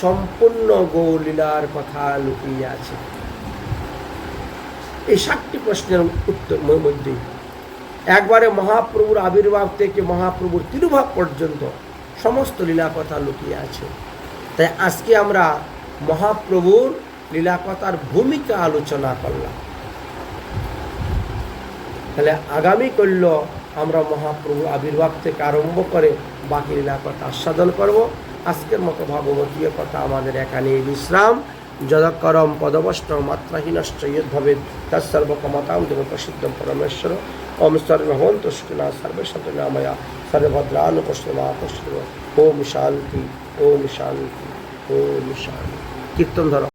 সম্পূর্ণ গৌরলীলার কথা লুকিয়ে আছে। এই 7টি প্রশ্নের উত্তর মধ্যে একবারে মহাপ্রভুর আবির্ভাব থেকে মহাপ্রভুর তিরুভাব পর্যন্ত সমস্ত লীলা কথা লুকিয়ে আছে। তাই আজকে আমরা মহাপ্রভুর লীলা কথার ভূমিকা আলোচনা করলাম। তাহলে আগামী কল্য আমরা মহাপ্রভুর আবির্ভাব থেকে আরম্ভ করে বাকি লীলা কথা আস্বাদন করব। আজকের মতো ভাগবতীয় কথা আমাদের এখানেই বিশ্রাম। যদকরম পদবষ্ট মাত্রাহীনশ্চ ইয়দ্ভবেদ তৎসর্বকমতাং দেব প্রসিদ্ধম পরমেশ্বর। ওম সর্বভবন্তু সুখিনঃ সর্বে সন্তু নিরাময়া সর্বভদ্রানুপশ্যমা পশ্যতু। ওম শান্তি, ওম শান্তি, ওম শান্তি। কীর্তন ধরো।